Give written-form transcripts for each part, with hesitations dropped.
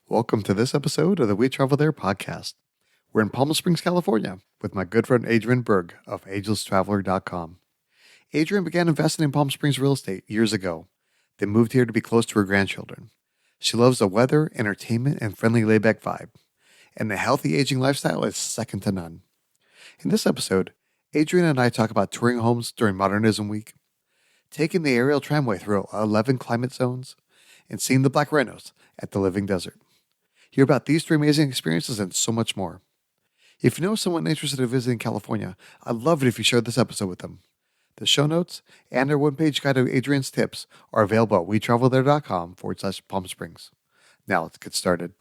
Welcome to this episode of the We Travel There podcast. We're in Palm Springs, California, with my good friend Adriane Berg of agelesstraveler.com. Adriane began investing in Palm Springs real estate years ago, then moved here to be close to her grandchildren. She loves the weather, entertainment, and friendly laid-back vibe, and the healthy aging lifestyle is second to none. In this episode, Adriane and I talk about touring homes during Modernism Week, taking the Aerial Tramway through 11 climate zones, and seeing the black rhinos at the Living Desert. Hear about these three amazing experiences and so much more. If you know someone interested in visiting California, I'd love it if you shared this episode with them. The show notes and our one-page guide of Adriane's tips are available at wetravelthere.com/Palm Springs. Now let's get started.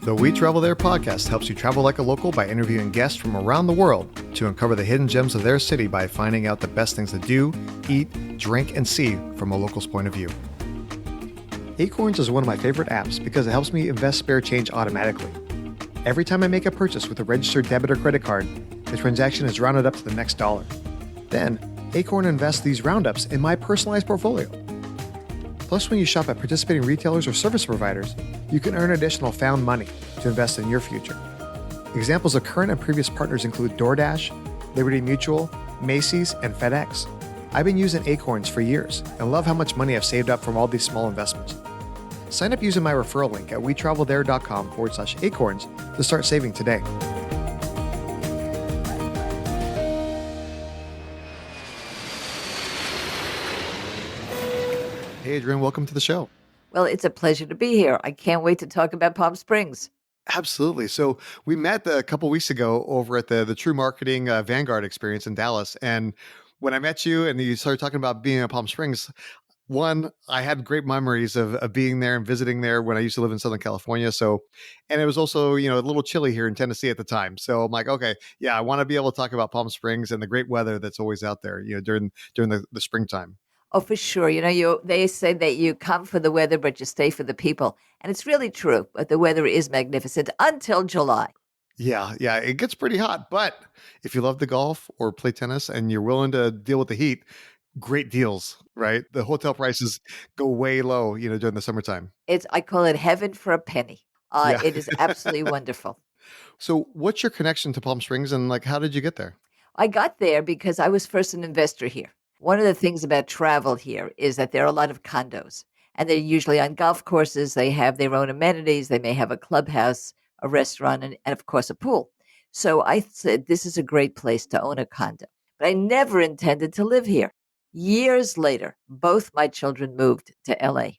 The We Travel There podcast helps you travel like a local by interviewing guests from around the world to uncover the hidden gems of their city by finding out the best things to do, eat, drink, and see from a local's point of view. Acorns is one of my favorite apps because it helps me invest spare change automatically. Every time I make a purchase with a registered debit or credit card, the transaction is rounded up to the next dollar. Then, Acorn invests these roundups in my personalized portfolio. Plus, when you shop at participating retailers or service providers, you can earn additional found money to invest in your future. Examples of current and previous partners include DoorDash, Liberty Mutual, Macy's, and FedEx. I've been using Acorns for years and love how much money I've saved up from all these small investments. Sign up using my referral link at wetravelthere.com/acorns to start saving today. Hey, Adriane, welcome to the show. Well, it's a pleasure to be here. I can't wait to talk about Palm Springs. Absolutely. So we met a couple weeks ago over at the True Marketing Vanguard experience in Dallas. And when I met you and you started talking about being in Palm Springs, one, I had great memories of being there and visiting there when I used to live in Southern California. So, and it was also, a little chilly here in Tennessee at the time. So I'm like, okay, yeah, I want to be able to talk about Palm Springs and the great weather that's always out there, during the springtime. Oh, for sure. They say that you come for the weather, but you stay for the people. And it's really true. But the weather is magnificent until July. Yeah, it gets pretty hot. But if you love to golf or play tennis and you're willing to deal with the heat, great deals, right? The hotel prices go way low, during the summertime. I call it heaven for a penny. Yeah. It is absolutely wonderful. So what's your connection to Palm Springs and how did you get there? I got there because I was first an investor here. One of the things about travel here is that there are a lot of condos, and they're usually on golf courses. They have their own amenities. They may have a clubhouse, a restaurant, and of course, a pool. So I said, this is a great place to own a condo. But I never intended to live here. Years later, both my children moved to LA.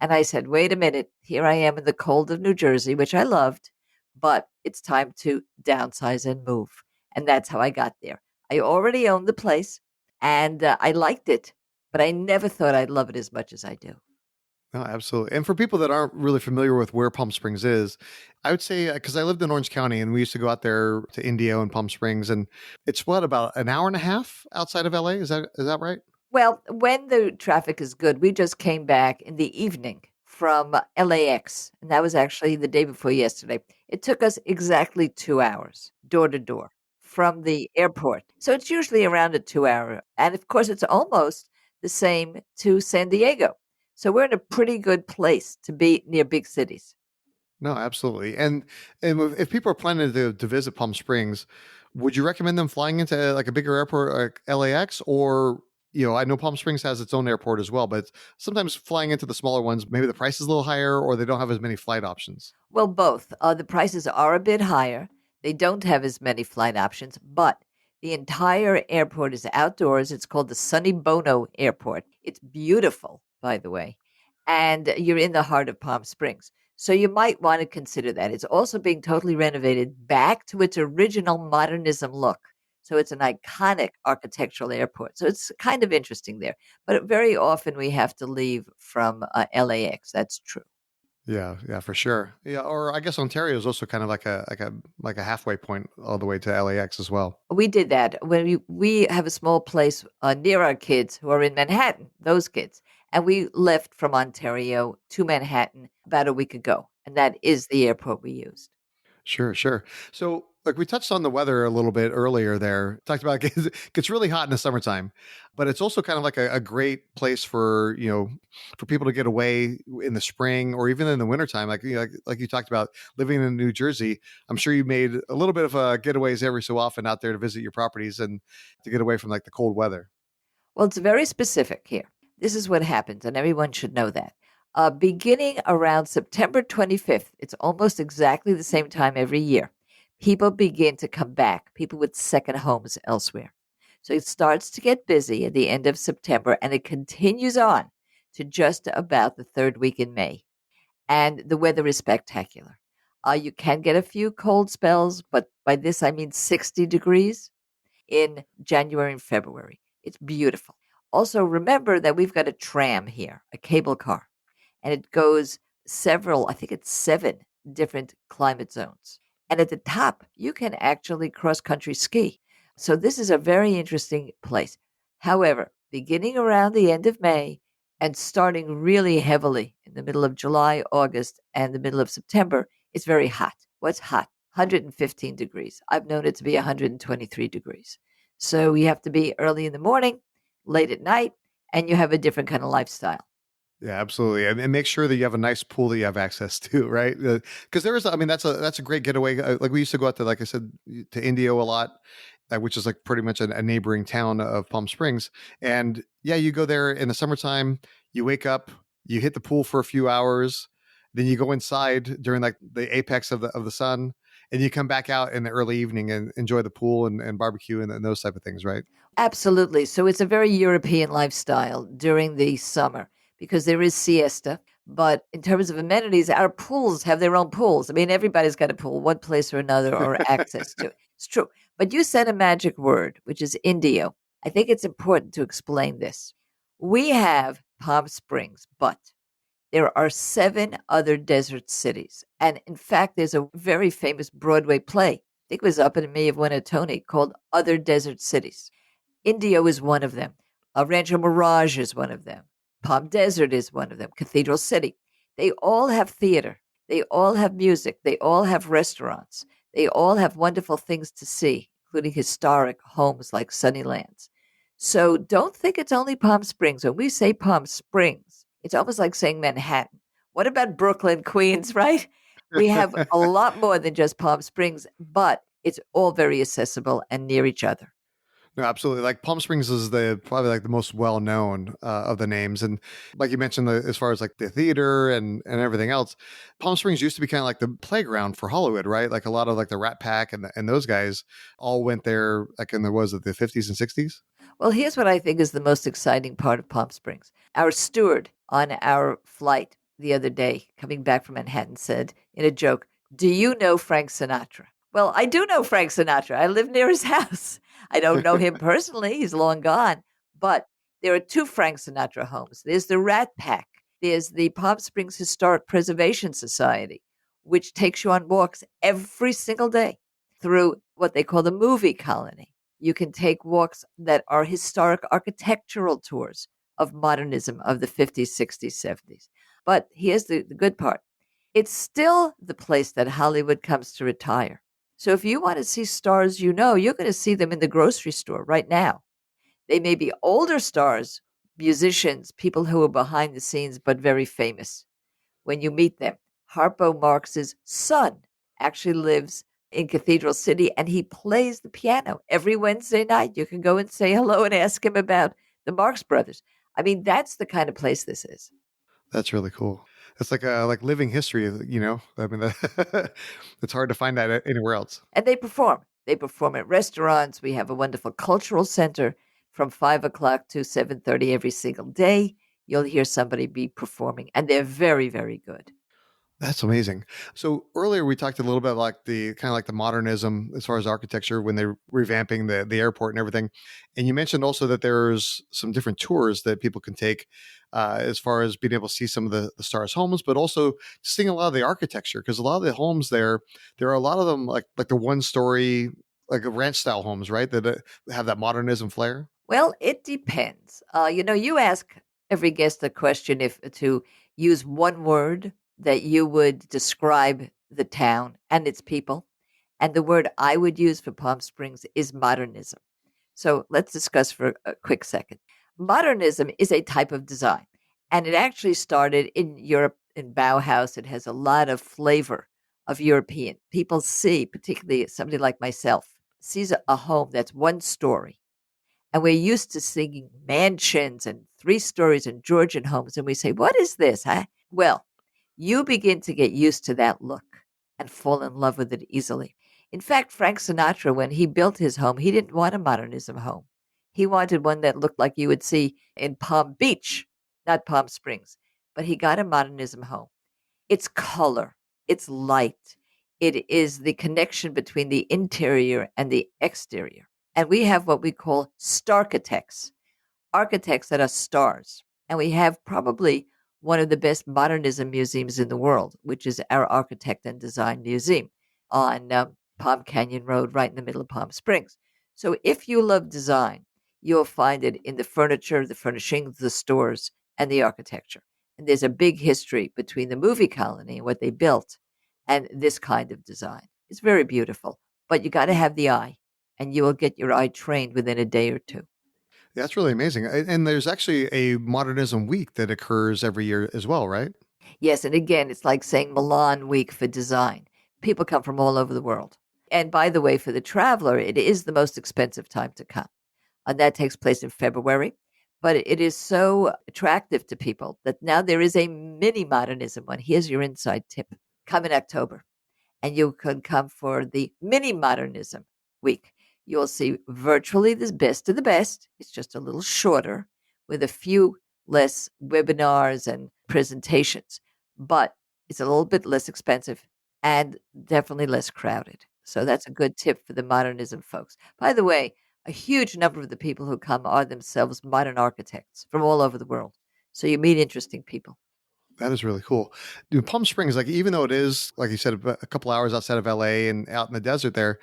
And I said, wait a minute, here I am in the cold of New Jersey, which I loved, but it's time to downsize and move. And that's how I got there. I already owned the place. And I liked it, but I never thought I'd love it as much as I do. No, absolutely. And for people that aren't really familiar with where Palm Springs is, I would say, because I lived in Orange County and we used to go out there to Indio and Palm Springs, and it's about an hour and a half outside of LA. Is that right? Well, when the traffic is good, we just came back in the evening from LAX, and that was actually the day before yesterday. It took us exactly 2 hours, door to door, from the airport. So it's usually around a 2 hour. And of course, it's almost the same to San Diego. So we're in a pretty good place to be near big cities. No, absolutely. And if people are planning to visit Palm Springs, would you recommend them flying into a bigger airport like LAX? Or, I know Palm Springs has its own airport as well, but sometimes flying into the smaller ones, maybe the price is a little higher or they don't have as many flight options. Well, both. The prices are a bit higher. They don't have as many flight options, but the entire airport is outdoors. It's called the Sonny Bono Airport. It's beautiful, by the way, and you're in the heart of Palm Springs. So you might want to consider that. It's also being totally renovated back to its original modernism look. So it's an iconic architectural airport. So it's kind of interesting there. But very often we have to leave from LAX. That's true. Yeah, for sure. Yeah, or I guess Ontario is also kind of like a halfway point all the way to LAX as well. We did that when we have a small place near our kids who are in Manhattan, those kids, and we left from Ontario to Manhattan about a week ago, and that is the airport we used. Sure. So Like we touched on the weather a little bit earlier there, talked about it gets really hot in the summertime, but it's also kind of like a great place for, for people to get away in the spring or even in the wintertime. Like you talked about living in New Jersey. I'm sure you made a little bit of getaways every so often out there to visit your properties and to get away from like the cold weather. Well, it's very specific here. This is what happens, and everyone should know that. Beginning around September 25th, it's almost exactly the same time every year, people begin to come back, people with second homes elsewhere. So it starts to get busy at the end of September, and it continues on to just about the third week in May. And the weather is spectacular. You can get a few cold spells, but by this I mean 60 degrees in January and February. It's beautiful. Also, remember that we've got a tram here, a cable car, and it goes several, I think it's 7 different climate zones. And at the top, you can actually cross country ski. So, this is a very interesting place. However, beginning around the end of May and starting really heavily in the middle of July, August, and the middle of September, it's very hot. What's hot? 115 degrees. I've known it to be 123 degrees. So you have to be early in the morning, late at night, and you have a different kind of lifestyle. Yeah, absolutely, and make sure that you have a nice pool that you have access to, right? Because there is, I mean, that's a great getaway. Like we used to go out to, like I said, to Indio a lot, which is like pretty much a neighboring town of Palm Springs. And yeah, you go there in the summertime. You wake up, you hit the pool for a few hours, then you go inside during like the apex of the sun, and you come back out in the early evening and enjoy the pool and barbecue and those type of things, right? Absolutely. So it's a very European lifestyle during the summer because there is siesta. But in terms of amenities, our pools have their own pools. I mean, everybody's got a pool, one place or another, or access to it. It's true. But you said a magic word, which is Indio. I think it's important to explain this. We have Palm Springs, but there are 7 other desert cities. And in fact, there's a very famous Broadway play. I think it was up and it may have won a Tony called Other Desert Cities. Indio is one of them. Rancho Mirage is one of them. Palm Desert is one of them. Cathedral City. They all have theater. They all have music. They all have restaurants. They all have wonderful things to see, including historic homes like Sunnylands. So don't think it's only Palm Springs. When we say Palm Springs, it's almost like saying Manhattan. What about Brooklyn, Queens, right? We have a lot more than just Palm Springs, but it's all very accessible and near each other. No, absolutely. Like Palm Springs is the probably like the most well known of the names, and like you mentioned, as far as like the theater and everything else, Palm Springs used to be kind of like the playground for Hollywood, right? Like a lot of like the Rat Pack and those guys all went there, like in the 50s and 60s. Well, here's what I think is the most exciting part of Palm Springs. Our steward on our flight the other day, coming back from Manhattan, said in a joke, "Do you know Frank Sinatra?" Well, I do know Frank Sinatra. I live near his house. I don't know him personally. He's long gone. But there are 2 Frank Sinatra homes. There's the Rat Pack. There's the Palm Springs Historic Preservation Society, which takes you on walks every single day through what they call the movie colony. You can take walks that are historic architectural tours of modernism of the 50s, 60s, 70s. But here's the good part. It's still the place that Hollywood comes to retire. So if you want to see stars, you're going to see them in the grocery store right now. They may be older stars, musicians, people who are behind the scenes, but very famous. When you meet them, Harpo Marx's son actually lives in Cathedral City and he plays the piano every Wednesday night. You can go and say hello and ask him about the Marx Brothers. I mean, that's the kind of place this is. That's really cool. It's like a like living history, I mean, it's hard to find that anywhere else. And they perform. They perform at restaurants. We have a wonderful cultural center from 5 o'clock to 7:30 every single day. You'll hear somebody be performing, and they're very, very good. That's amazing. So earlier we talked a little bit like the kind of like the modernism as far as architecture when they're revamping the airport and everything. And you mentioned also that there's some different tours that people can take as far as being able to see some of the stars' homes, but also seeing a lot of the architecture because a lot of the homes there are a lot of them like the 1-story like ranch style homes, right? That have that modernism flair. Well, it depends. You ask every guest the question if to use one word that you would describe the town and its people. And the word I would use for Palm Springs is modernism. So let's discuss for a quick second. Modernism is a type of design, and it actually started in Europe in Bauhaus. It has a lot of flavor of European. People see, particularly somebody like myself, sees a home that's one story. And we're used to seeing mansions and 3 stories in Georgian homes. And we say, what is this? Huh? Well, you begin to get used to that look and fall in love with it easily. In fact, Frank Sinatra, when he built his home, he didn't want a modernism home. He wanted one that looked like you would see in Palm Beach, not Palm Springs. But he got a modernism home. It's color, it's light, it is the connection between the interior and the exterior. And we have what we call starchitects, architects that are stars. And we have probably one of the best modernism museums in the world, which is our Architect and Design Museum on Palm Canyon Road, right in the middle of Palm Springs. So if you love design, you'll find it in the furniture, the furnishings, the stores, and the architecture. And there's a big history between the movie colony and what they built and this kind of design. It's very beautiful, but you got to have the eye, and you will get your eye trained within a day or two. That's really amazing. And there's actually a Modernism Week that occurs every year as well, right? Yes, and again, it's like saying Milan Week for design. People come from all over the world. And by the way, for the traveler, it is the most expensive time to come. And that takes place in February. But it is so attractive to people that now there is a mini modernism one. Here's your inside tip. Come in October, and you can come for the mini modernism week. You'll see virtually the best of the best. It's just a little shorter with a few less webinars and presentations, but it's a little bit less expensive and definitely less crowded. So that's a good tip for the modernism folks. By the way, a huge number of the people who come are themselves modern architects from all over the world. So you meet interesting people. That is really cool. Dude, Palm Springs, like even though it is, like you said, a couple hours outside of LA and out in the desert there,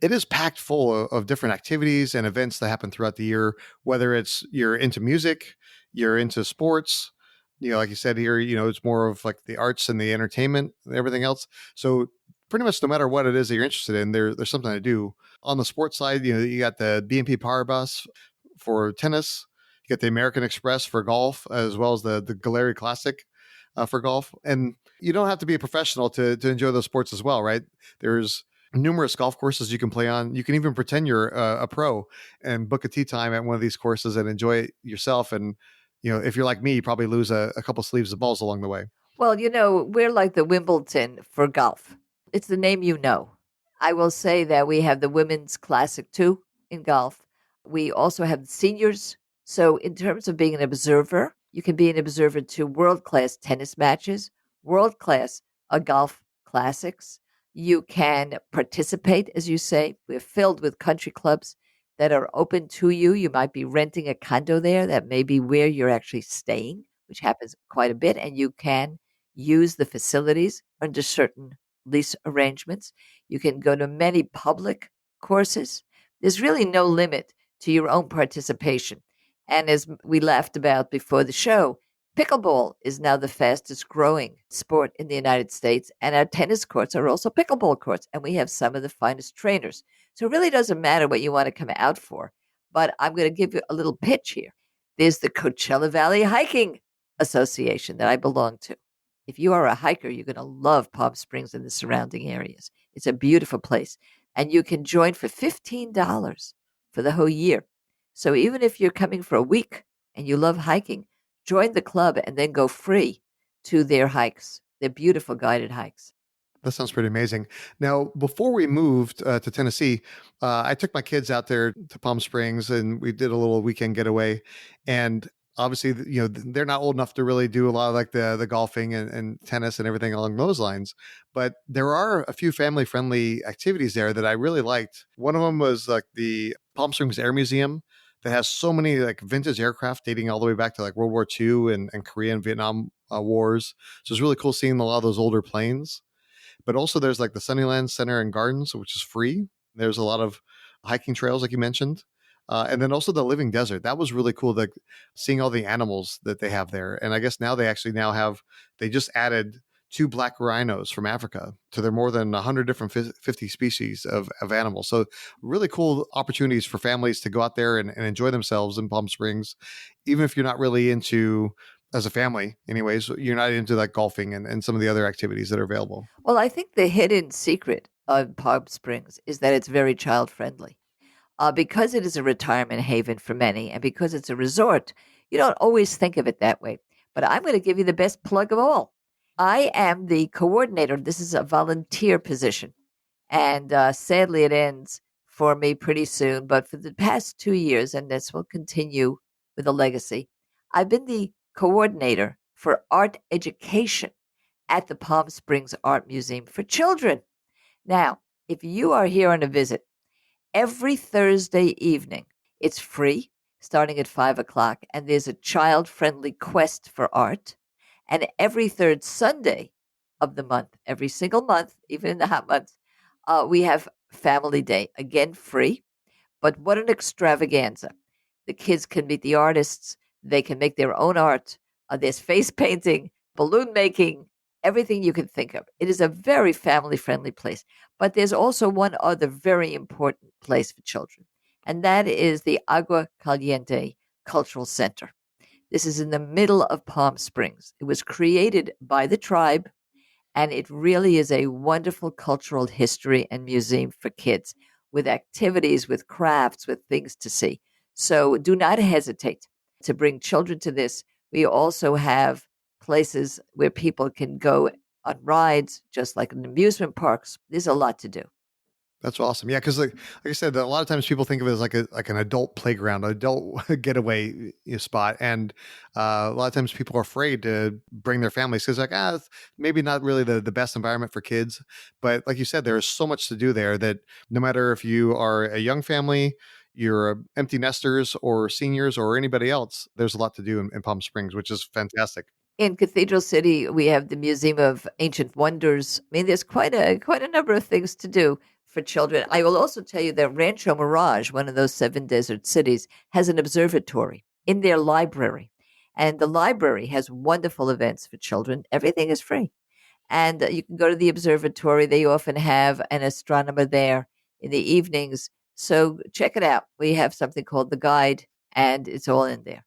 it is packed full of different activities and events that happen throughout the year, whether it's you're into music, you're into sports, like you said here, it's more of like the arts and the entertainment and everything else. So pretty much no matter what it is that you're interested in, there's something to do. On the sports side, you got the BNP Paribas for tennis, you got the American Express for golf, as well as the Gallery Classic for golf. And you don't have to be a professional to enjoy those sports as well, right? There's numerous golf courses you can play on. You can even pretend you're a pro and book a tee time at one of these courses and enjoy it yourself. And, if you're like me, you probably lose a couple sleeves of balls along the way. Well, we're like the Wimbledon for golf. It's the name you know. I will say that we have the Women's Classic too in golf. We also have the seniors. So, in terms of being an observer, you can be an observer to world class tennis matches, world class golf classics. You can participate, as you say. We're filled with country clubs that are open to you. You might be renting a condo there. That may be where you're actually staying, which happens quite a bit. And you can use the facilities under certain lease arrangements. You can go to many public courses. There's really no limit to your own participation. And as we laughed about before the show, pickleball is now the fastest growing sport in the United States. And our tennis courts are also pickleball courts. And we have some of the finest trainers. So it really doesn't matter what you want to come out for. But I'm going to give you a little pitch here. There's the Coachella Valley Hiking Association that I belong to. If you are a hiker, you're going to love Palm Springs and the surrounding areas. It's a beautiful place. And you can join for $15 for the whole year. So even if you're coming for a week and you love hiking, join the club and then go free to their hikes. They're beautiful guided hikes. That sounds pretty amazing. Now, before we moved to Tennessee, I took my kids out there to Palm Springs and we did a little weekend getaway. And obviously, they're not old enough to really do a lot of like the golfing and tennis and everything along those lines. But there are a few family friendly activities there that I really liked. One of them was like the Palm Springs Air Museum that has so many like vintage aircraft dating all the way back to like World War II and Korea and Vietnam wars. So it's really cool seeing a lot of those older planes. But also there's like the Sunnyland Center and Gardens, which is free. There's a lot of hiking trails, like you mentioned. And then also the Living Desert. That was really cool, seeing all the animals that they have there. And I guess now they just added two black rhinos from Africa to their more than 100 different 50 species of animals. So really cool opportunities for families to go out there and enjoy themselves in Palm Springs, even if you're not really into, as a family anyways, you're not into like golfing and some of the other activities that are available. Well, I think the hidden secret of Palm Springs is that it's very child friendly. Because it is a retirement haven for many and because it's a resort, you don't always think of it that way. But I'm going to give you the best plug of all. I am the coordinator. This is a volunteer position. And sadly, it ends for me pretty soon. But for the past 2 years, and this will continue with a legacy, I've been the coordinator for art education at the Palm Springs Art Museum for children. Now, if you are here on a visit, every Thursday evening, it's free, starting at 5 o'clock, and there's a child friendly quest for art. And every third Sunday of the month, every single month, even in the hot months, we have Family Day, again free. But what an extravaganza! The kids can meet the artists, they can make their own art. There's face painting, balloon making, everything you can think of. It is a very family friendly place. But there's also one other very important place for children, and that is the Agua Caliente Cultural Center. This is in the middle of Palm Springs. It was created by the tribe, and it really is a wonderful cultural history and museum for kids with activities, with crafts, with things to see. So do not hesitate to bring children to this. We also have places where people can go on rides, just like in amusement parks. There's a lot to do. That's awesome. Yeah, because like I said, a lot of times people think of it as like an adult playground, adult getaway spot, and a lot of times people are afraid to bring their families because it's maybe not really the best environment for kids. But like you said, there is so much to do there that no matter if you are a young family, you're empty nesters or seniors or anybody else, there's a lot to do in Palm Springs, which is fantastic. In Cathedral City, we have the Museum of Ancient Wonders. I mean, there's quite a number of things to do for children. I will also tell you that Rancho Mirage, one of those seven desert cities, has an observatory in their library. And the library has wonderful events for children. Everything is free. And you can go to the observatory. They often have an astronomer there in the evenings. So check it out. We have something called The Guide, and it's all in there.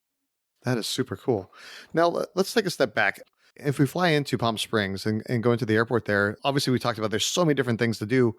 That is super cool. Now, let's take a step back. If we fly into Palm Springs and go into the airport there, obviously we talked about there's so many different things to do.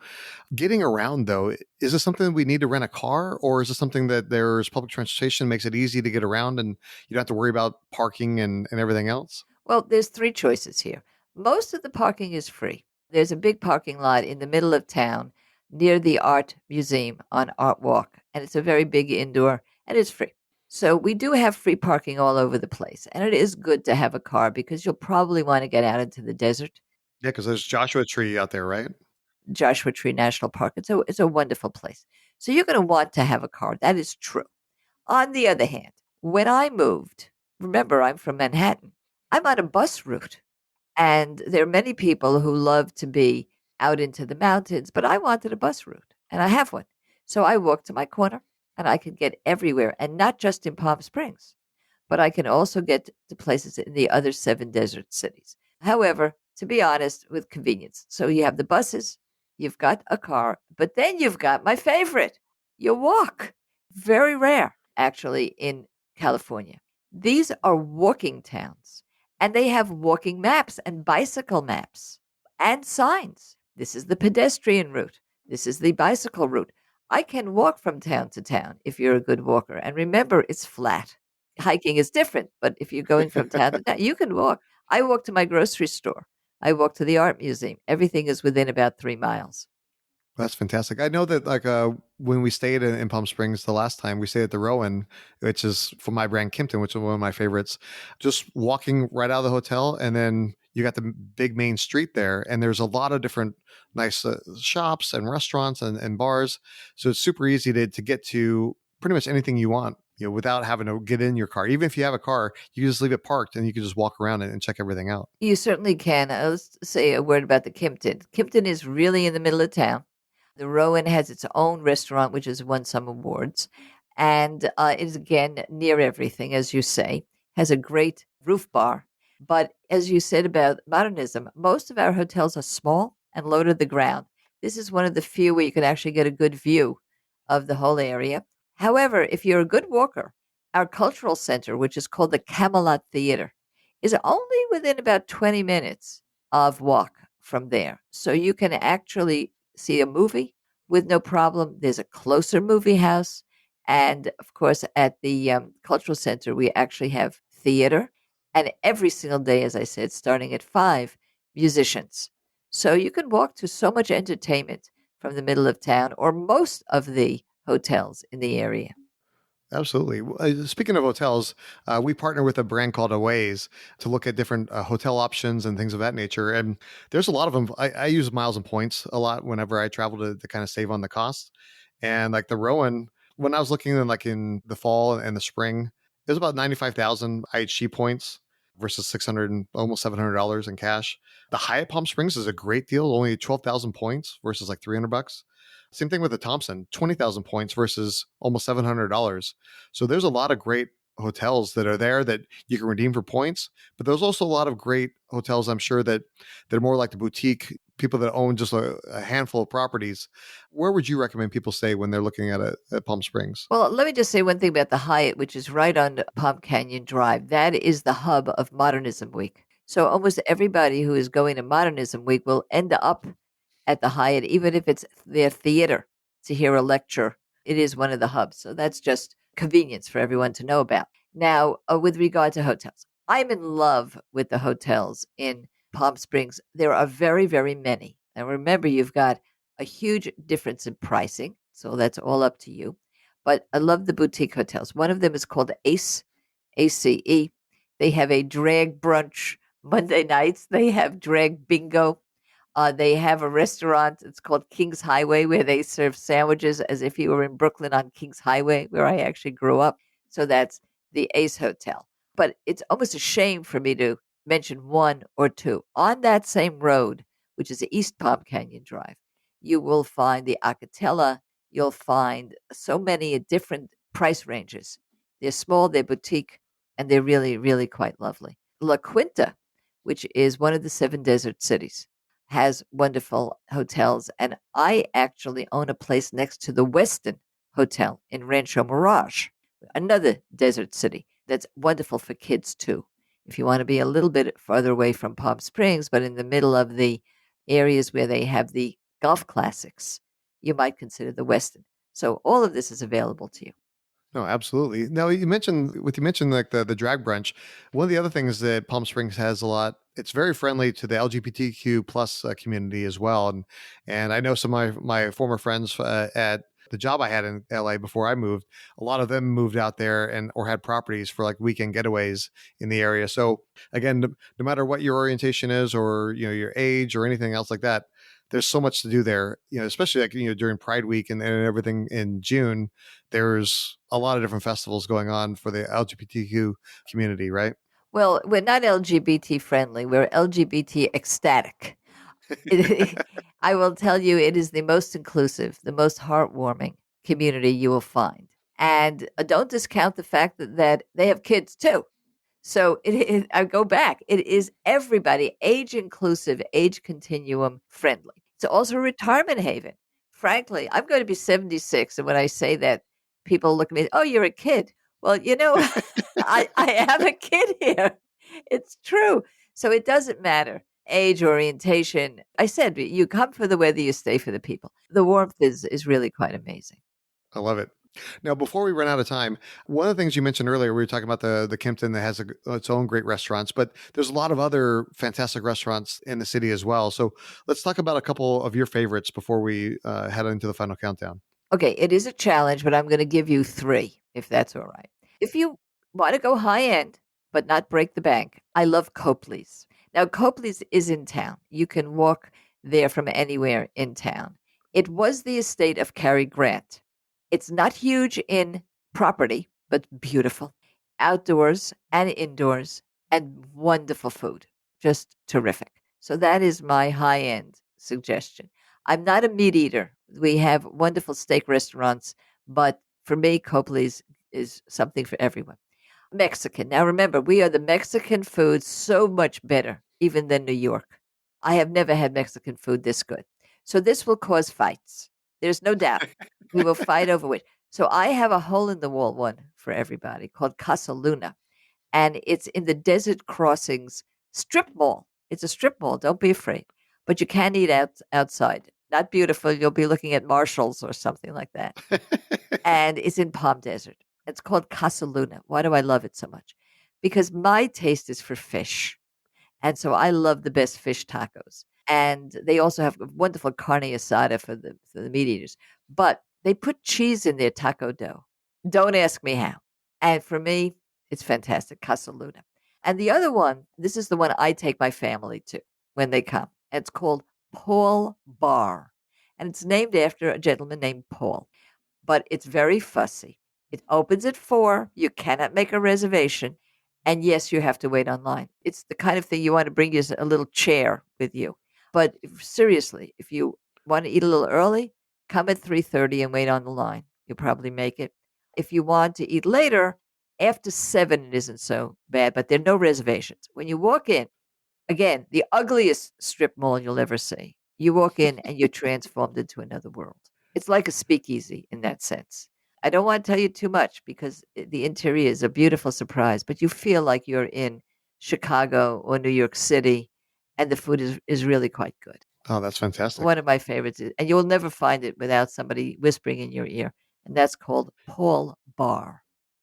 Getting around, though, is this something we need to rent a car, or is this something that there's public transportation makes it easy to get around and you don't have to worry about parking and everything else? Well, there's three choices here. Most of the parking is free. There's a big parking lot in the middle of town near the Art Museum on Art Walk, and it's a very big indoor, and it's free. So we do have free parking all over the place, and it is good to have a car because you'll probably want to get out into the desert. Yeah, because there's Joshua Tree out there, right? Joshua Tree National Park. It's a wonderful place. So you're going to want to have a car. That is true. On the other hand, when I moved, remember I'm from Manhattan, I'm on a bus route. And there are many people who love to be out into the mountains, but I wanted a bus route and I have one. So I walk to my corner and I can get everywhere and not just in Palm Springs, but I can also get to places in the other seven desert cities. However, to be honest, with convenience. So you have the buses, you've got a car, but then you've got my favorite. You walk. Very rare, actually, in California. These are walking towns, and they have walking maps and bicycle maps and signs. This is the pedestrian route. This is the bicycle route. I can walk from town to town if you're a good walker. And remember, it's flat. Hiking is different, but if you're going from town to town, you can walk. I walk to my grocery store. I walk to the art museum. Everything is within about 3 miles. That's fantastic. I know that when we stayed in Palm Springs the last time, we stayed at the Rowan, which is from my brand Kimpton, which is one of my favorites. Just walking right out of the hotel, and then you got the big main street there, and there's a lot of different nice shops and restaurants and bars. So it's super easy to get to pretty much anything you want, without having to get in your car. Even if you have a car, you can just leave it parked and you can just walk around and check everything out. You certainly can. Let's say a word about the Kimpton. Kimpton is really in the middle of town. The Rowan has its own restaurant, which has won some awards, and it is, again, near everything, as you say, has a great roof bar. But as you said about modernism, most of our hotels are small and low to the ground. This is one of the few where you can actually get a good view of the whole area. However, if you're a good walker, our cultural center, which is called the Camelot Theater, is only within about 20 minutes of walk from there. So you can actually see a movie with no problem. There's a closer movie house. And of course, at the cultural center, we actually have theater. And every single day, as I said, starting at 5, musicians. So you can walk to so much entertainment from the middle of town or most of the hotels in the area. Absolutely. Speaking of hotels, we partner with a brand called Aways to look at different hotel options and things of that nature. And there's a lot of them. I use miles and points a lot whenever I travel to kind of save on the cost. And like the Rowan, when I was looking in like in the fall and the spring, it was about 95,000 IHG points versus 600 and almost $700 in cash. The Hyatt Palm Springs is a great deal, only 12,000 points versus like $300. Same thing with the Thompson, 20,000 points versus almost $700. So there's a lot of great hotels that are there that you can redeem for points, but there's also a lot of great hotels, I'm sure, that they're more like the boutique people that own just a handful of properties. Where would you recommend people stay when they're looking at Palm Springs? Well, let me just say one thing about the Hyatt, which is right on Palm Canyon Drive. That is the hub of Modernism Week. So almost everybody who is going to Modernism Week will end up at the Hyatt, even if it's their theater to hear a lecture. It is one of the hubs. So that's just convenience for everyone to know about. Now, with regard to hotels, I'm in love with the hotels in Palm Springs. There are very, very many. And remember, you've got a huge difference in pricing. So that's all up to you. But I love the boutique hotels. One of them is called Ace, ACE. They have a drag brunch Monday nights. They have drag bingo. They have a restaurant. It's called King's Highway, where they serve sandwiches as if you were in Brooklyn on King's Highway, where I actually grew up. So that's the Ace Hotel. But it's almost a shame for me to mention one or two. On that same road, which is East Palm Canyon Drive, you will find the Acatella. You'll find so many different price ranges. They're small, they're boutique, and they're really, really quite lovely. La Quinta, which is one of the 7 desert cities, has wonderful hotels. And I actually own a place next to the Westin Hotel in Rancho Mirage, another desert city that's wonderful for kids too. If you want to be a little bit further away from Palm Springs, but in the middle of the areas where they have the golf classics, you might consider the Westin. So all of this is available to you. No, absolutely. Now you mentioned like the drag brunch. One of the other things that Palm Springs has a lot, it's very friendly to the LGBTQ plus community as well. And I know some of my former friends at the job I had in LA before I moved, a lot of them moved out there and or had properties for like weekend getaways in the area. So again, no matter what your orientation is or your age or anything else like that, there's so much to do there, especially like, during Pride Week and everything in June, there's a lot of different festivals going on for the LGBTQ community, right? Well, we're not LGBT friendly, we're LGBT ecstatic. I will tell you, it is the most inclusive, the most heartwarming community you will find. And don't discount the fact that they have kids too. So I go back. It is everybody, age inclusive, age continuum friendly. It's also a retirement haven. Frankly, I'm going to be 76. And when I say that, people look at me, oh, you're a kid. Well, I have a kid here. It's true. So it doesn't matter age, orientation. I said, you come for the weather, you stay for the people. The warmth is really quite amazing. I love it. Now, before we run out of time, one of the things you mentioned earlier, we were talking about the Kimpton that has its own great restaurants, but there's a lot of other fantastic restaurants in the city as well. So let's talk about a couple of your favorites before we head into the final countdown. Okay, it is a challenge, but I'm going to give you 3, if that's all right. If you want to go high end, but not break the bank, I love Copley's. Now, Copley's is in town. You can walk there from anywhere in town. It was the estate of Cary Grant. It's not huge in property, but beautiful. Outdoors and indoors, and wonderful food. Just terrific. So that is my high end suggestion. I'm not a meat eater. We have wonderful steak restaurants, but for me, Copley's is something for everyone. Mexican. Now remember, we are the Mexican food so much better even than New York. I have never had Mexican food this good. So this will cause fights. There's no doubt. We will fight over which. So I have a hole in the wall one for everybody called Casa Luna, and it's in the Desert Crossings strip mall. It's a strip mall. Don't be afraid, but you can eat outside. Not beautiful. You'll be looking at Marshalls or something like that. And it's in Palm Desert. It's called Casa Luna. Why do I love it so much? Because my taste is for fish. And so I love the best fish tacos. And they also have a wonderful carne asada for the meat eaters. But they put cheese in their taco dough. Don't ask me how. And for me, it's fantastic. Casa Luna. And the other one, this is the one I take my family to when they come. And it's called Paul Bar. And it's named after a gentleman named Paul. But it's very fussy. It opens at 4. You cannot make a reservation. And yes, you have to wait online. It's the kind of thing you want to bring you a little chair with you. But seriously, if you want to eat a little early, come at 3:30 and wait on the line. You'll probably make it. If you want to eat later, after 7, it isn't so bad, but there are no reservations. When you walk in, again, the ugliest strip mall you'll ever see. You walk in and you're transformed into another world. It's like a speakeasy in that sense. I don't want to tell you too much because the interior is a beautiful surprise, but you feel like you're in Chicago or New York City, and the food is really quite good. Oh, that's fantastic. One of my favorites, and you'll never find it without somebody whispering in your ear, and that's called Paul Bar.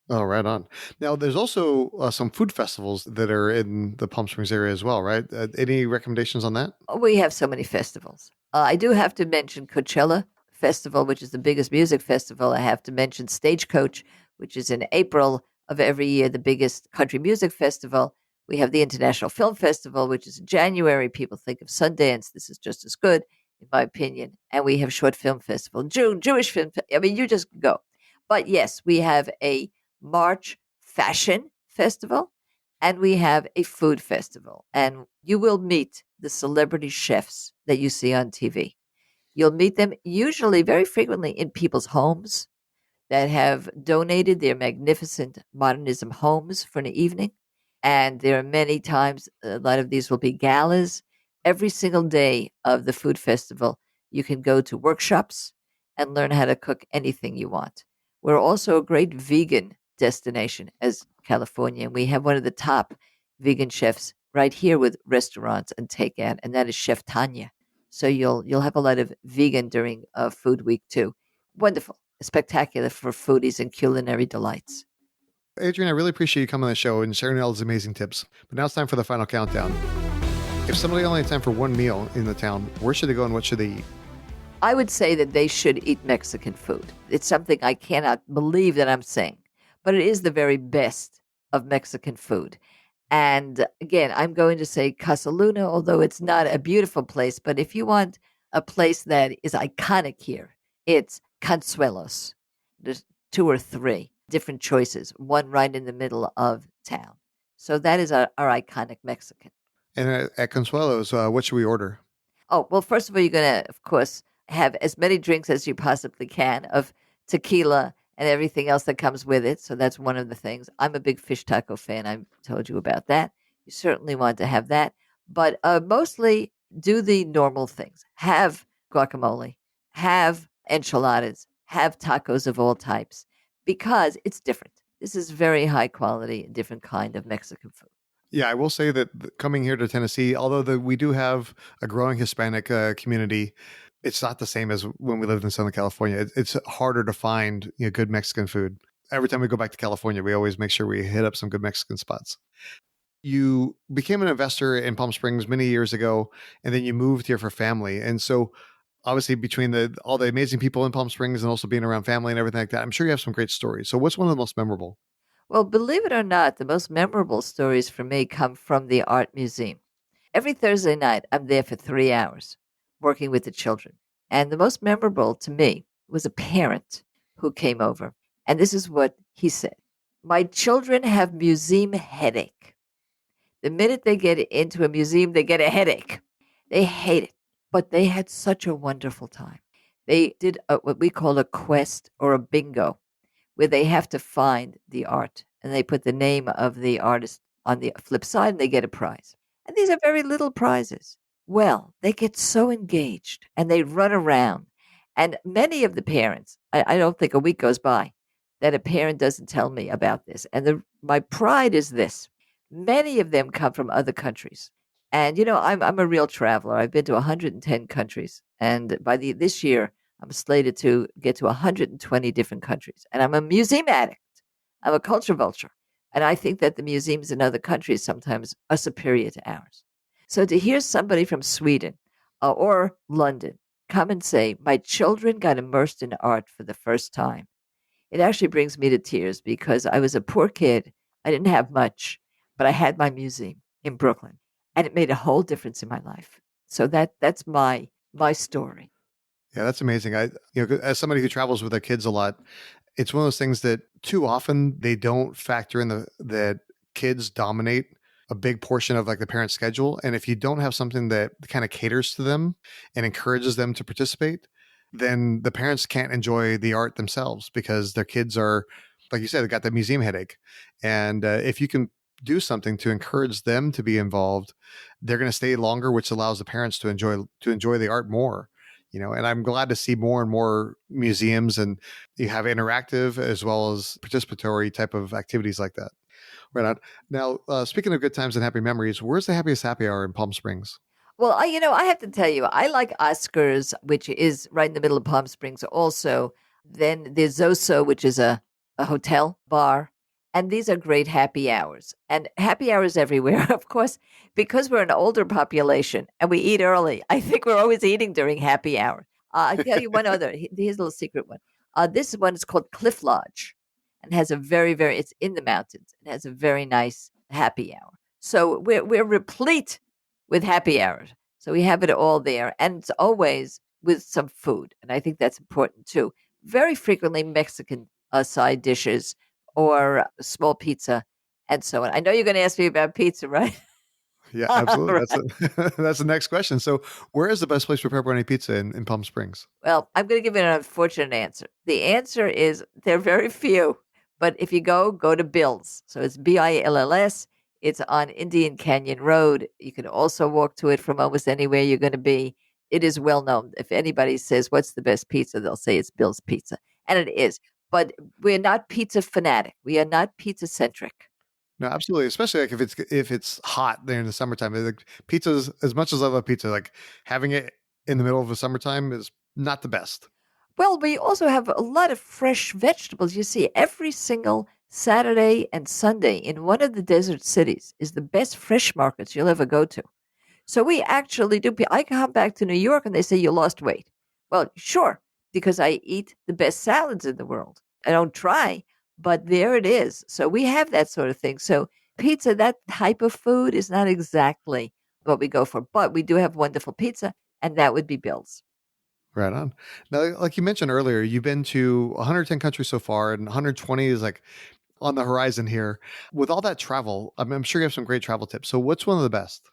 Oh, right on. Now, there's also some food festivals that are in the Palm Springs area as well, right? Any recommendations on that? We have so many festivals. I do have to mention Coachella Festival, which is the biggest music festival. I have to mention Stagecoach, which is in April of every year, the biggest country music festival. We have the International Film Festival, which is in January. People think of Sundance. This is just as good, in my opinion. And we have Short Film Festival, June, Jewish Film. I mean, you just go. But yes, we have a March Fashion Festival, and we have a food festival. And you will meet the celebrity chefs that you see on TV. You'll meet them usually very frequently in people's homes that have donated their magnificent Modernism homes for an evening. And there are many times, a lot of these will be galas. Every single day of the food festival, you can go to workshops and learn how to cook anything you want. We're also a great vegan destination as California. And we have one of the top vegan chefs right here with restaurants and takeout, and that is Chef Tanya. So you'll have a lot of vegan during Food Week too. Wonderful, spectacular for foodies and culinary delights. Adriane, I really appreciate you coming on the show and sharing all those amazing tips. But now it's time for the final countdown. If somebody only had time for one meal in the town, where should they go and what should they eat? I would say that they should eat Mexican food. It's something I cannot believe that I'm saying, but it is the very best of Mexican food. And again, I'm going to say Casa Luna, although it's not a beautiful place. But if you want a place that is iconic here, it's Consuelos. There's 2 or 3 different choices, one right in the middle of town. So that is our iconic Mexican. And at Consuelo's, what should we order? Oh, well, first of all, you're going to, of course, have as many drinks as you possibly can of tequila and everything else that comes with it. So that's one of the things. I'm a big fish taco fan. I told you about that. You certainly want to have that. But mostly do the normal things. Have guacamole, have enchiladas, have tacos of all types, because it's different. This is very high quality, different kind of Mexican food. Yeah, I will say that coming here to Tennessee, although we do have a growing Hispanic community, it's not the same as when we lived in Southern California. It's harder to find good Mexican food. Every time we go back to California, we always make sure we hit up some good Mexican spots. You became an investor in Palm Springs many years ago, and then you moved here for family. And so obviously between all the amazing people in Palm Springs and also being around family and everything like that, I'm sure you have some great stories. So what's one of the most memorable? Well, believe it or not, the most memorable stories for me come from the art museum. Every Thursday night, I'm there for 3 hours working with the children. And the most memorable to me was a parent who came over. And this is what he said. My children have museum headache. The minute they get into a museum, they get a headache. They hate it. But they had such a wonderful time. They did what we call a quest or a bingo, where they have to find the art. and they put the name of the artist on the flip side and they get a prize. And these are very little prizes. Well, they get so engaged and they run around. And many of the parents, I don't think a week goes by that a parent doesn't tell me about this. And my pride is this: many of them come from other countries. And I'm a real traveler. I've been to 110 countries, and by this year, I'm slated to get to 120 different countries. And I'm a museum addict. I'm a culture vulture, and I think that the museums in other countries sometimes are superior to ours. So to hear somebody from Sweden or London come and say, "My children got immersed in art for the first time," it actually brings me to tears because I was a poor kid. I didn't have much, but I had my museum in Brooklyn, and it made a whole difference in my life. So that's my story. Yeah, that's amazing. As somebody who travels with their kids a lot, it's one of those things that too often they don't factor in that kids dominate a big portion of like the parent schedule. And if you don't have something that kind of caters to them and encourages them to participate, then the parents can't enjoy the art themselves because their kids are, like you said, they got the museum headache. And if you can do something to encourage them to be involved, they're going to stay longer, which allows the parents to enjoy the art more. And I'm glad to see more and more museums, and you have interactive as well as participatory type of activities like that. Right on. Now, speaking of good times and happy memories, where's the happiest happy hour in Palm Springs? Well, I have to tell you, I like Oscars, which is right in the middle of Palm Springs also. Then there's Zoso, which is a hotel bar. And these are great happy hours. And happy hours everywhere, of course, because we're an older population and we eat early. I think we're always eating during happy hour. I'll tell you one other. Here's a little secret one. This one is called Cliff Lodge and has a very, very, it's in the mountains and has a very nice happy hour. So we're replete with happy hours. So we have it all there. And it's always with some food. And I think that's important too. Very frequently Mexican side dishes or small pizza and so on. I know you're going to ask me about pizza, right? Yeah, All absolutely. right. That's the next question. So where is the best place for pepperoni pizza in Palm Springs? Well, I'm going to give you an unfortunate answer. The answer is there are very few, but if you go to Bill's. So it's Bills. It's on Indian Canyon Road. You can also walk to it from almost anywhere you're going to be. It is well known. If anybody says, "What's the best pizza?" they'll say it's Bill's Pizza. And it is. But we're not pizza fanatic. We are not pizza centric. No, absolutely. Especially like if it's hot there in the summertime. Like pizzas, as much as I love pizza, like having it in the middle of the summertime is not the best. Well, we also have a lot of fresh vegetables. You see, every single Saturday and Sunday in one of the desert cities is the best fresh markets you'll ever go to. So we actually do. I come back to New York and they say you lost weight. Well, sure, because I eat the best salads in the world. I don't try, but there it is. So we have that sort of thing. So pizza, that type of food is not exactly what we go for, but we do have wonderful pizza, and that would be Bill's. Right on. Now, like you mentioned earlier, you've been to 110 countries so far, and 120 is like on the horizon here. With all that travel, I'm sure you have some great travel tips. So, what's one of the best?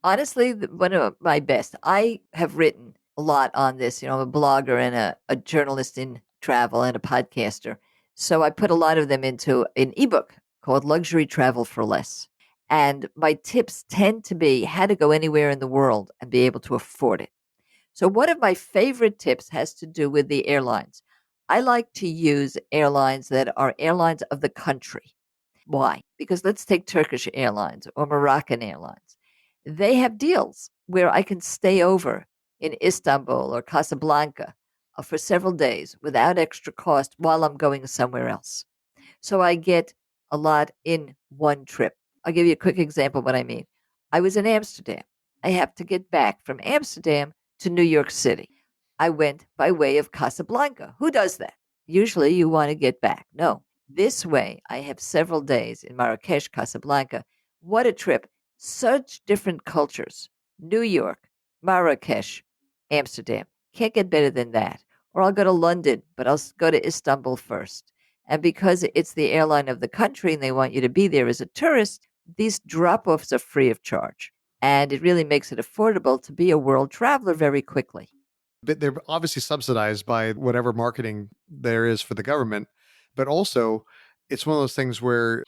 Honestly, one of my best. I have written a lot on this. I'm a blogger and a journalist in travel and a podcaster. So I put a lot of them into an ebook called Luxury Travel for Less. And my tips tend to be how to go anywhere in the world and be able to afford it. So one of my favorite tips has to do with the airlines. I like to use airlines that are airlines of the country. Why? Because let's take Turkish Airlines or Moroccan Airlines. They have deals where I can stay over in Istanbul or Casablanca for several days without extra cost while I'm going somewhere else. So I get a lot in one trip. I'll give you a quick example of what I mean. I was in Amsterdam. I have to get back from Amsterdam to New York City. I went by way of Casablanca. Who does that? Usually you want to get back. No. This way, I have several days in Marrakesh, Casablanca. What a trip. Such different cultures. New York, Marrakesh, Amsterdam. Can't get better than that. Or I'll go to London, but I'll go to Istanbul first. And because it's the airline of the country and they want you to be there as a tourist, these drop offs are free of charge. And it really makes it affordable to be a world traveler very quickly. But they're obviously subsidized by whatever marketing there is for the government. But also, it's one of those things where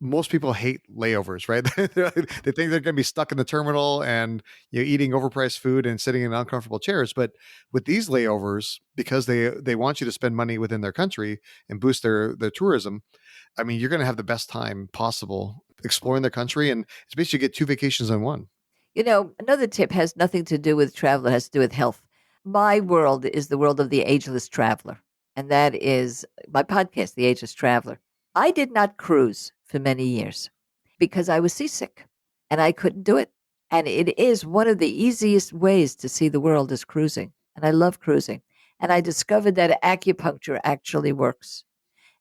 most people hate layovers, right? They think they're going to be stuck in the terminal and eating overpriced food and sitting in uncomfortable chairs. But with these layovers, because they want you to spend money within their country and boost their tourism, I mean, you're going to have the best time possible exploring the country, and it's basically you get two vacations in one. Another tip has nothing to do with travel, it has to do with health. My world is the world of the ageless traveler, and that is my podcast, The Ageless Traveler. I did not cruise for many years because I was seasick and I couldn't do it. And it is one of the easiest ways to see the world is cruising. And I love cruising. And I discovered that acupuncture actually works.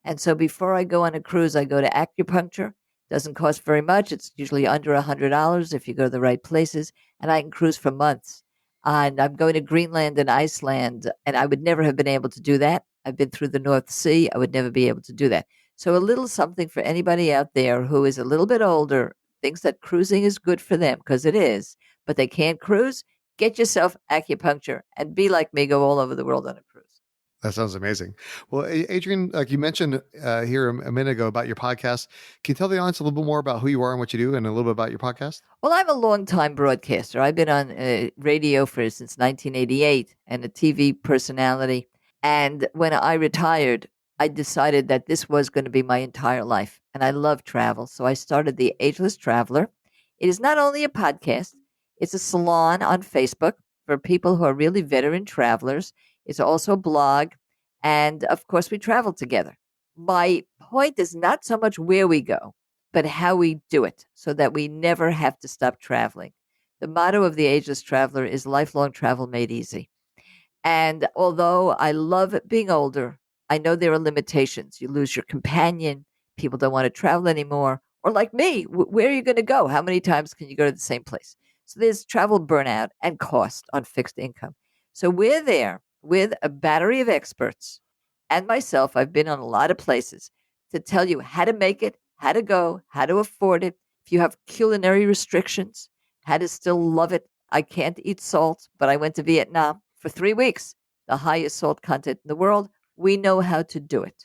And so before I go on a cruise, I go to acupuncture. Doesn't cost very much. It's usually under $100 if you go to the right places. And I can cruise for months. And I'm going to Greenland and Iceland. And I would never have been able to do that. I've been through the North Sea. I would never be able to do that. So a little something for anybody out there who is a little bit older, thinks that cruising is good for them, because it is, but they can't cruise. Get yourself acupuncture and be like me, go all over the world on a cruise. That sounds amazing. Well, Adriane, like you mentioned here a minute ago about your podcast, can you tell the audience a little bit more about who you are and what you do and a little bit about your podcast? Well, I'm a longtime broadcaster. I've been on radio since 1988 and a TV personality. And when I retired, I decided that this was going to be my entire life. And I love travel. So I started The Ageless Traveler. It is not only a podcast, it's a salon on Facebook for people who are really veteran travelers. It's also a blog. And of course, we travel together. My point is not so much where we go, but how we do it so that we never have to stop traveling. The motto of The Ageless Traveler is lifelong travel made easy. And although I love being older, I know there are limitations. You lose your companion. People don't want to travel anymore. Or like me, where are you going to go? How many times can you go to the same place? So there's travel burnout and cost on fixed income. So we're there with a battery of experts and myself. I've been on a lot of places to tell you how to make it, how to go, how to afford it. If you have culinary restrictions, how to still love it. I can't eat salt, but I went to Vietnam for 3 weeks, the highest salt content in the world. We know how to do it.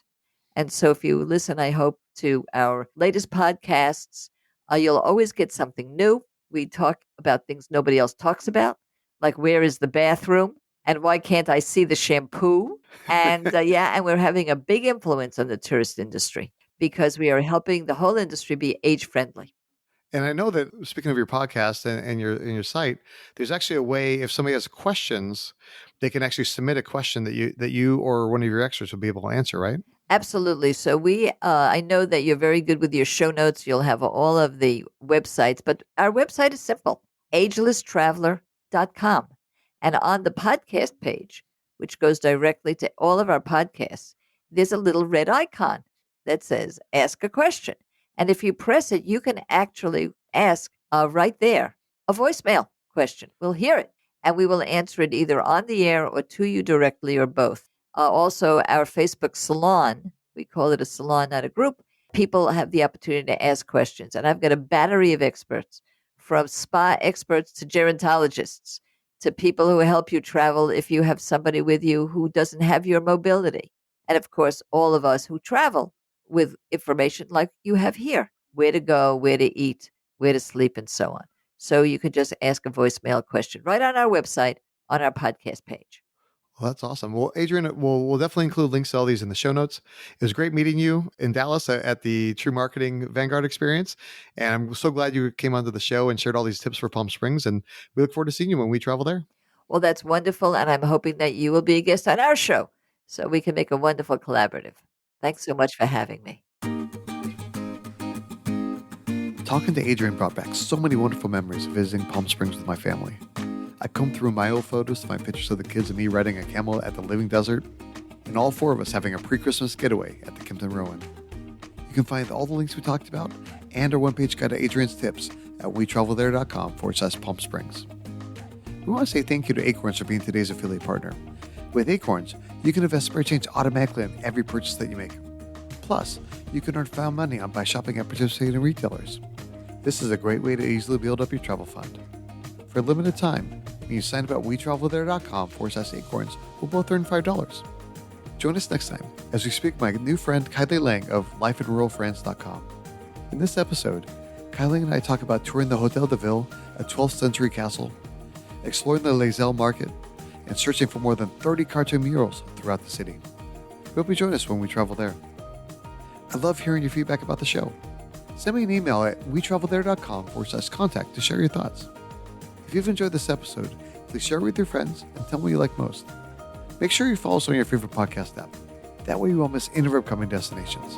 And so if you listen, I hope, to our latest podcasts, you'll always get something new. We talk about things nobody else talks about, like where is the bathroom and why can't I see the shampoo? And and we're having a big influence on the tourist industry because we are helping the whole industry be age friendly. And I know that speaking of your podcast and your site, there's actually a way if somebody has questions, they can actually submit a question that you or one of your experts will be able to answer, right? Absolutely. So I know that you're very good with your show notes. You'll have all of the websites, but our website is simple, agelesstraveler.com. And on the podcast page, which goes directly to all of our podcasts, there's a little red icon that says ask a question. And if you press it, you can actually ask right there a voicemail question. We'll hear it and we will answer it either on the air or to you directly or both. Also, our Facebook salon, we call it a salon, not a group. People have the opportunity to ask questions. And I've got a battery of experts, from spa experts to gerontologists, to people who help you travel if you have somebody with you who doesn't have your mobility. And of course, all of us who travel with information like you have here, where to go, where to eat, where to sleep, and so on. So you can just ask a voicemail question right on our website, on our podcast page. Well, that's awesome. Well, Adriane, we'll definitely include links to all these in the show notes. It was great meeting you in Dallas at the True Marketing Vanguard experience. And I'm so glad you came onto the show and shared all these tips for Palm Springs. And we look forward to seeing you when we travel there. Well, that's wonderful. And I'm hoping that you will be a guest on our show so we can make a wonderful collaborative. Thanks so much for having me. Talking to Adriane brought back so many wonderful memories of visiting Palm Springs with my family. I combed through my old photos to find pictures of the kids and me riding a camel at the Living Desert, and all four of us having a pre-Christmas getaway at the Kimpton Ruin. You can find all the links we talked about and our one-page guide to Adriane's tips at wetravelthere.com/Palm Springs. We want to say thank you to Acorns for being today's affiliate partner. With Acorns, you can invest spare change automatically on every purchase that you make. Plus, you can earn found money by shopping at participating retailers. This is a great way to easily build up your travel fund. For a limited time, when you sign up at wetravelthere.com/Acorns, we'll both earn $5. Join us next time as we speak with my new friend Kylie Lang of lifeinruralfrance.com. In this episode, Kylie and I talk about touring the Hôtel de Ville, a 12th century castle, exploring the Les Ailes market, and searching for more than 30 cartoon murals throughout the city. We hope you join us when we travel there. I love hearing your feedback about the show. Send me an email at wetravelthere.com/contact to share your thoughts. If you've enjoyed this episode, please share it with your friends and tell me what you like most. Make sure you follow us on your favorite podcast app. That way you won't miss any of our upcoming destinations.